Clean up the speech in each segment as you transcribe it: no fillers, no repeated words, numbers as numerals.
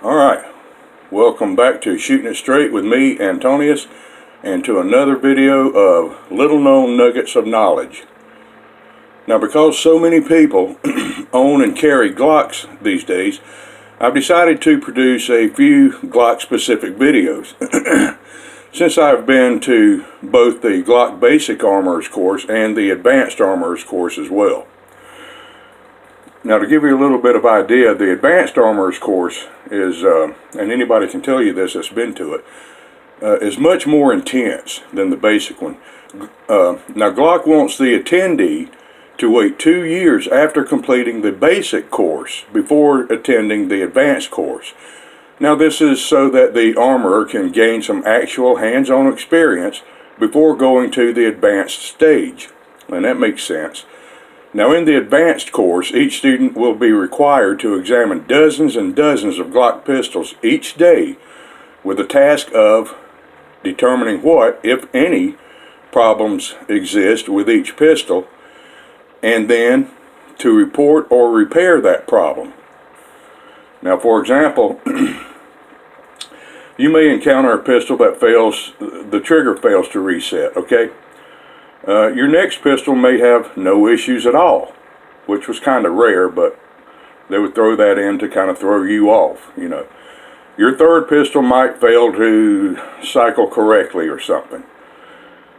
Alright, welcome back to Shooting It Straight with me, Antonius, and to another video of little known nuggets of knowledge. Now, because so many people own and carry Glocks these days, I've decided to produce a few Glock specific videos. Since I've been to both the Glock Basic Armorers course and the Advanced Armorers course as well. Now, to give you a little bit of idea, the Advanced Armorers course is, and anybody can tell you this that's been to it, is much more intense than the basic one. Now, Glock wants the attendee to wait 2 years after completing the basic course before attending the advanced course. Now, this is so that the armorer can gain some actual hands-on experience before going to the advanced stage, and that makes sense. Now, in the advanced course, each student will be required to examine dozens and dozens of Glock pistols each day with the task of determining what, if any, problems exist with each pistol, and then to report or repair that problem. Now, for example, you may encounter a pistol that fails, the trigger fails to reset, okay? Your next pistol may have no issues at all, which was kind of rare, but they would throw that in to kind of throw you off, you know. Your third pistol might fail to cycle correctly or something.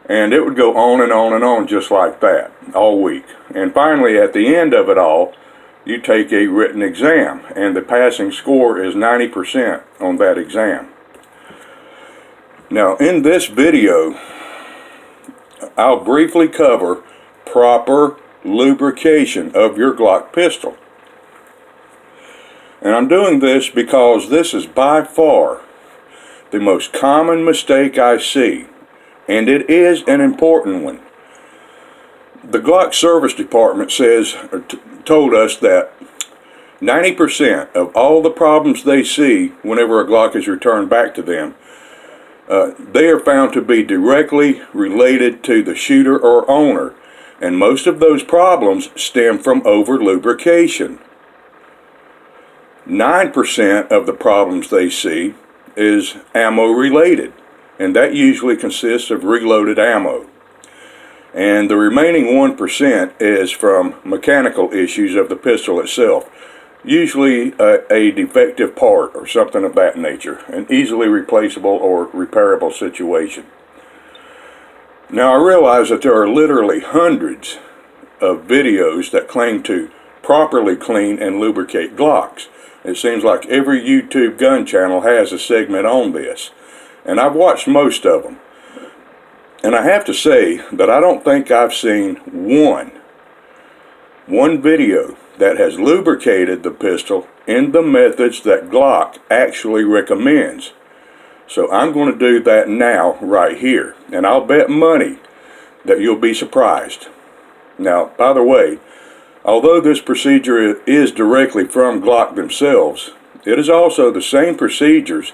And it would go on and on and on just like that all week. And finally, at the end of it all, you take a written exam, and the passing score is 90% on that exam. Now, in this video, I'll briefly cover proper lubrication of your Glock pistol. And I'm doing this because this is by far the most common mistake I see, and it is an important one. The Glock service department told us that 90% of all the problems they see whenever a Glock is returned back to them, they are found to be directly related to the shooter or owner, and most of those problems stem from over lubrication. 9% of the problems they see is ammo related, and that usually consists of reloaded ammo. And the remaining 1% is from mechanical issues of the pistol itself, usually a defective part or something of that nature, an easily replaceable or repairable situation. Now, I realize that there are literally hundreds of videos that claim to properly clean and lubricate Glocks. It seems like every YouTube gun channel has a segment on this, and I've watched most of them. And I have to say that I don't think I've seen one video that has lubricated the pistol in the methods that Glock actually recommends. So I'm going to do that now, right here. And I'll bet money that you'll be surprised. Now, by the way, although this procedure is directly from Glock themselves, it is also the same procedures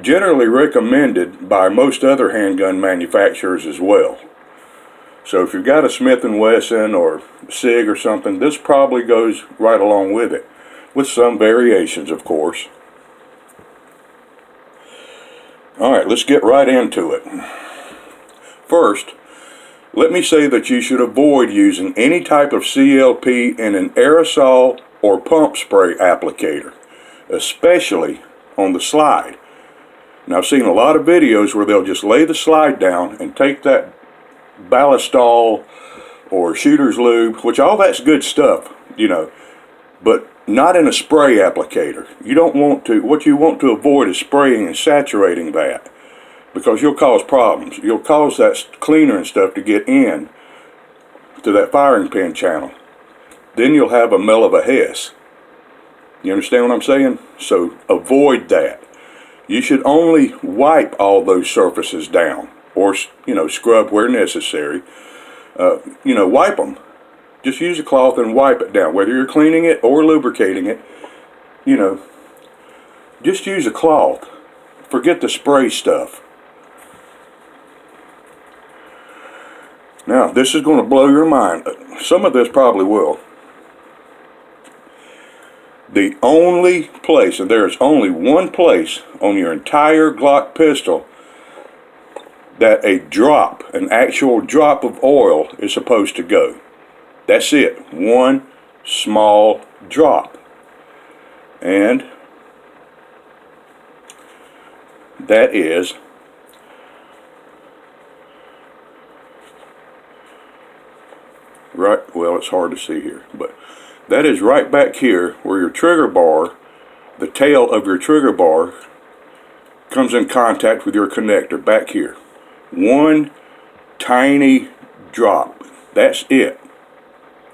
generally recommended by most other handgun manufacturers as well. So if you've got a Smith & Wesson or SIG or something, this probably goes right along with it, with some variations, of course. Alright, let's get right into it. First, let me say that you should avoid using any type of CLP in an aerosol or pump spray applicator, especially on the slide. Now, I've seen a lot of videos where they'll just lay the slide down and take that Ballistol or shooter's lube, which all that's good stuff, you know, but not in a spray applicator. You don't want to, what you want to avoid is spraying and saturating that, because you'll cause problems. You'll cause that cleaner and stuff to get in to that firing pin channel. Then you'll have a mell of a Hess. You understand what I'm saying? So avoid that. You should only wipe all those surfaces down, or, you know, scrub where necessary. You know, wipe them. Just use a cloth and wipe it down, whether you're cleaning it or lubricating it. You know, just use a cloth. Forget the spray stuff. Now, this is going to blow your mind. Some of this probably will. The only place, and there's only one place on your entire Glock pistol that an actual drop of oil is supposed to go. That's it. One small drop. And that is right, well, it's hard to see here, but that is right back here where your trigger bar, the tail of your trigger bar, comes in contact with your connector back here. One tiny drop. That's it.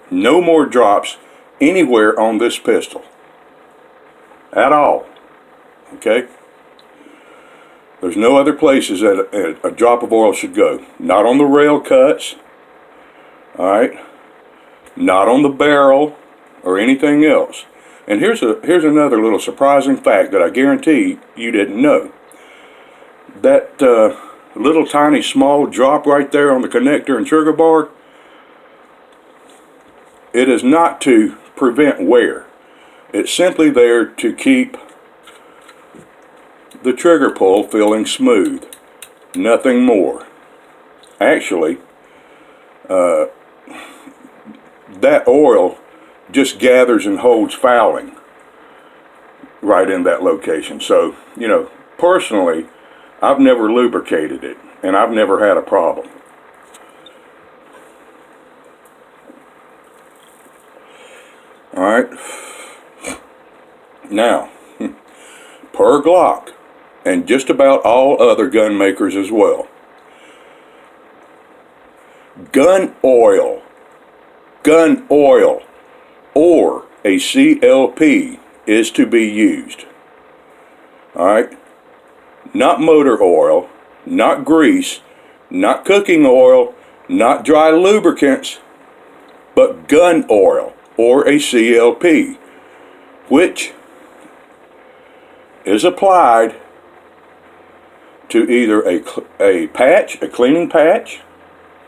No more drops anywhere on this pistol at all. Okay? There's no other places that a drop of oil should go. Not on the rail cuts. Alright? Not on the barrel or anything else. And here's another little surprising fact that I guarantee you didn't know. That little tiny small drop right there on the connector and trigger bar, it is not to prevent wear. It's simply there to keep the trigger pull feeling smooth. Nothing more. Actually, that oil just gathers and holds fouling right in that location. So, you know, personally, I've never lubricated it, and I've never had a problem. Alright, now, per Glock, and just about all other gun makers as well, gun oil, or a CLP is to be used. Alright? Not motor oil, not grease, not cooking oil, not dry lubricants, but gun oil or a CLP, which is applied to either a patch, a cleaning patch,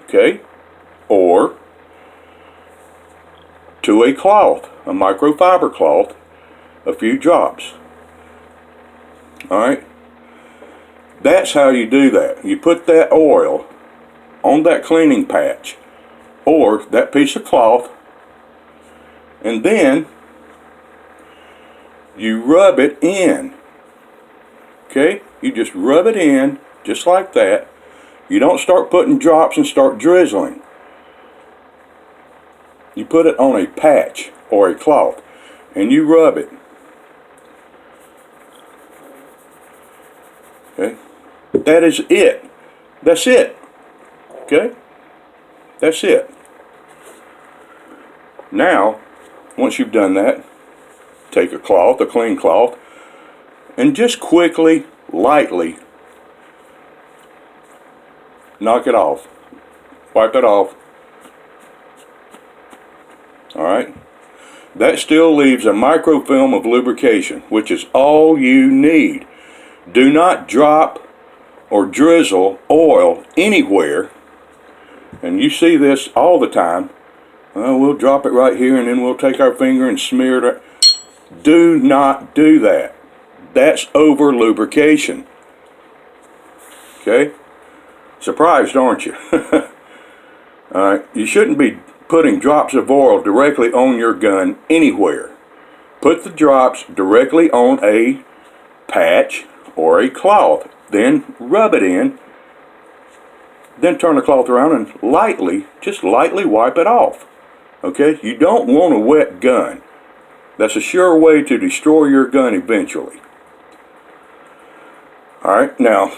okay, or to a cloth, a microfiber cloth, a few drops. Alright? That's how you do that. You put that oil on that cleaning patch or that piece of cloth, and then you rub it in. Okay? You just rub it in just like that. You don't start putting drops and start drizzling. You put it on a patch or a cloth and you rub it. Okay? That is it. That's it. Okay? That's it. Now, once you've done that, take a cloth, a clean cloth, and just quickly, lightly knock it off. Wipe it off. Alright? That still leaves a microfilm of lubrication, which is all you need. Do not drop or drizzle oil anywhere. And you see this all the time. Well, we'll drop it right here and then we'll take our finger and smear it. Do not do that. That's over lubrication. Okay? Surprised, aren't you? Alright, you shouldn't be putting drops of oil directly on your gun anywhere. Put the drops directly on a patch or a cloth. Then rub it in. Then turn the cloth around and lightly, just lightly wipe it off. Okay? You don't want a wet gun. That's a sure way to destroy your gun eventually. Alright, now,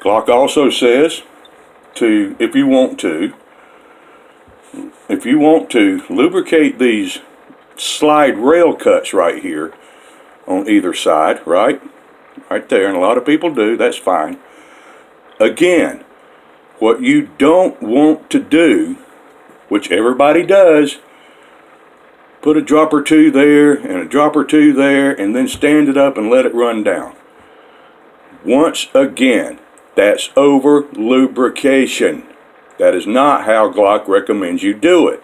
Glock also says if you want to lubricate these slide rail cuts right here on either side, right there, and a lot of people do, that's fine. Again, what you don't want to do, which everybody does, put a drop or two there and a drop or two there and then stand it up and let it run down. Once again, that's over lubrication. That is not how Glock recommends you do it.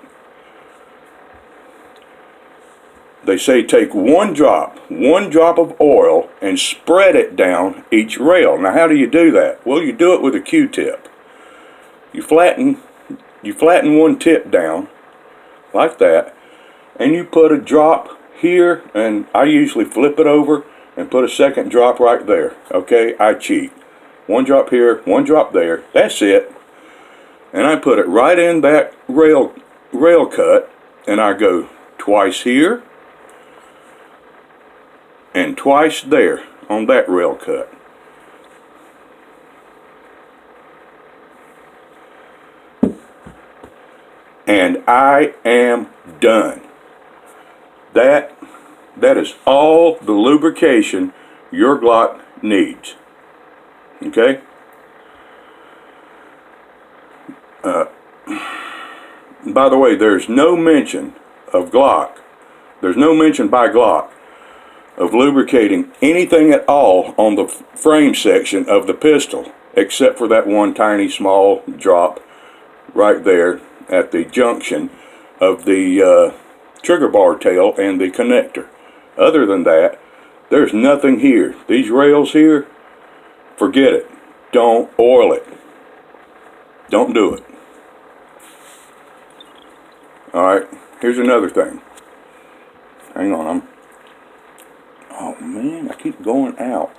They say take one drop of oil and spread it down each rail. Now how do you do that? Well, you do it with a Q-tip. You flatten one tip down like that, and you put a drop here, and I usually flip it over and put a second drop right there. Okay, I cheat. One drop here, one drop there. That's it. And I put it right in that rail cut, and I go twice here and twice there on that rail cut. And I am done. That is all the lubrication your Glock needs. Okay? By the way, there's no mention of Glock. There's no mention by Glock of lubricating anything at all on the frame section of the pistol, except for that one tiny small drop right there at the junction of the trigger bar tail and the connector. Other than that, there's nothing here. These rails here, forget it. Don't oil it. Don't do it. Alright, here's another thing. Hang on, oh man, I keep going out.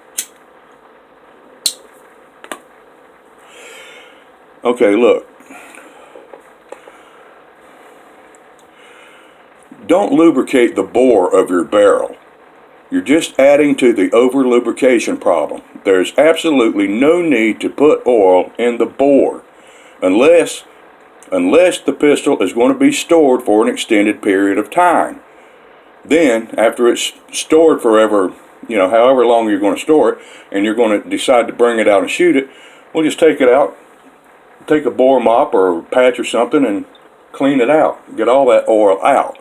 Okay, look. Don't lubricate the bore of your barrel. You're just adding to the over lubrication problem. There's absolutely no need to put oil in the bore unless the pistol is going to be stored for an extended period of time. Then, after it's stored forever, however long you're going to store it, and you're going to decide to bring it out and shoot it, we'll just take it out, take a bore mop or a patch or something and clean it out. Get all that oil out.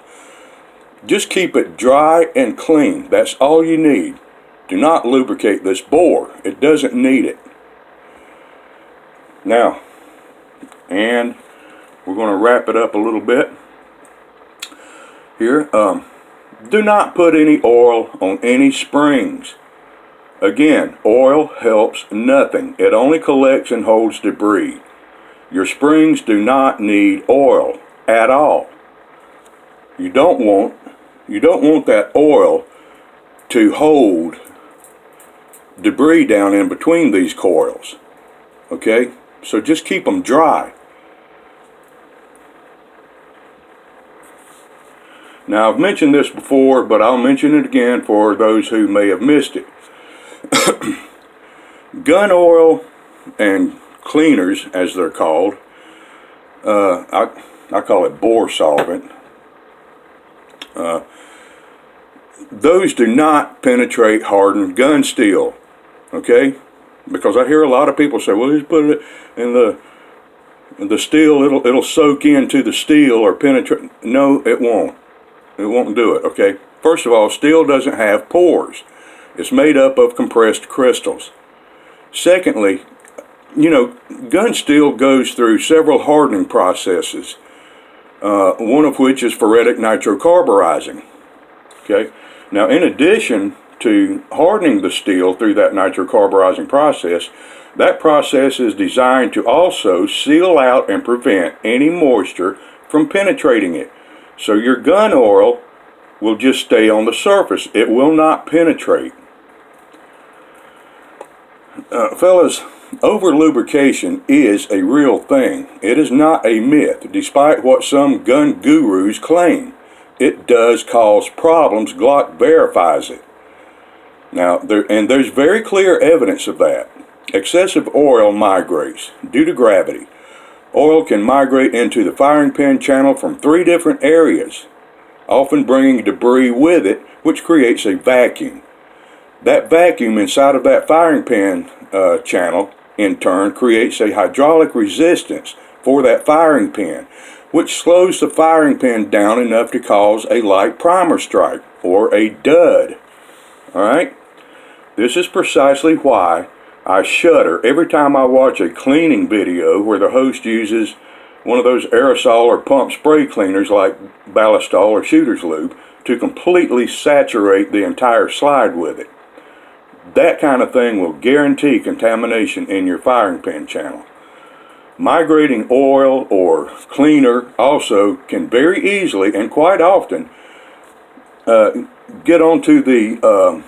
Just keep it dry and clean. That's all you need. Do not lubricate this bore. It doesn't need it. Now, and we're going to wrap it up a little bit here. Do not put any oil on any springs. Again, oil helps nothing. It only collects and holds debris. Your springs do not need oil at all. You don't want that oil to hold debris down in between these coils. Okay? So just keep them dry. Now, I've mentioned this before, but I'll mention it again for those who may have missed it. Gun oil and cleaners, as they're called, I call it bore solvent. Those do not penetrate hardened gun steel, okay? Because I hear a lot of people say, well, just put it in the steel, it'll soak into the steel or penetrate. No, it won't. It won't do it, okay? First of all, steel doesn't have pores. It's made up of compressed crystals. Secondly, gun steel goes through several hardening processes, one of which is ferritic nitrocarburizing, okay? Now, in addition to hardening the steel through that nitrocarburizing process, that process is designed to also seal out and prevent any moisture from penetrating it. So your gun oil will just stay on the surface. It will not penetrate. Fellas, over lubrication is a real thing. It is not a myth, despite what some gun gurus claim. It does cause problems. Glock verifies it. Now, there's very clear evidence of that. Excessive oil migrates due to gravity. Oil can migrate into the firing pin channel from 3 different areas, often bringing debris with it, which creates a vacuum. That vacuum inside of that firing pin channel, in turn, creates a hydraulic resistance for that firing pin, which slows the firing pin down enough to cause a light primer strike, or a dud. Alright? This is precisely why I shudder every time I watch a cleaning video where the host uses one of those aerosol or pump spray cleaners like Ballistol or Shooter's Lube to completely saturate the entire slide with it. That kind of thing will guarantee contamination in your firing pin channel. Migrating oil or cleaner also can very easily and quite often get onto the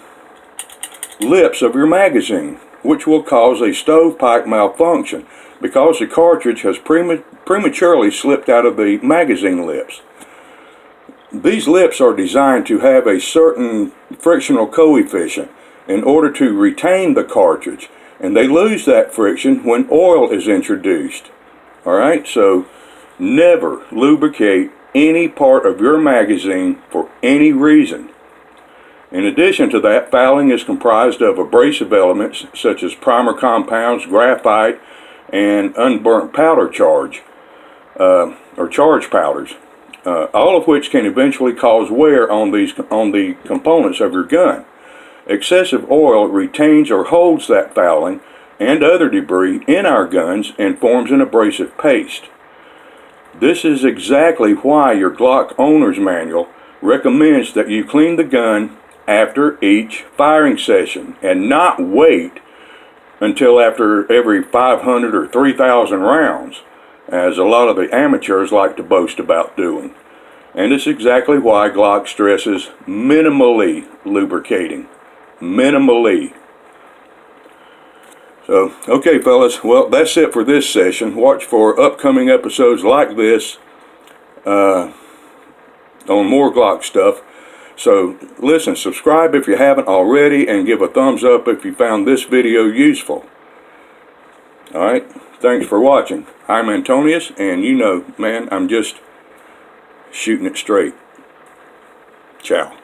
lips of your magazine, which will cause a stovepipe malfunction because the cartridge has prematurely slipped out of the magazine lips. These lips are designed to have a certain frictional coefficient in order to retain the cartridge, and they lose that friction when oil is introduced. Alright, so never lubricate any part of your magazine for any reason. In addition to that, fouling is comprised of abrasive elements such as primer compounds, graphite, and unburnt powder charge, or charge powders, all of which can eventually cause wear on the components of your gun. Excessive oil retains or holds that fouling and other debris in our guns and forms an abrasive paste. This is exactly why your Glock owner's manual recommends that you clean the gun after each firing session and not wait until after every 500 or 3,000 rounds, as a lot of the amateurs like to boast about doing. And it's exactly why Glock stresses minimally lubricating. Minimally. So, okay fellas, well that's it for this session. Watch for upcoming episodes like this on more Glock stuff. So listen, subscribe if you haven't already, and give a thumbs up if you found this video useful. Alright, thanks for watching. I'm Antonius, and you know, man, I'm just shooting it straight. Ciao.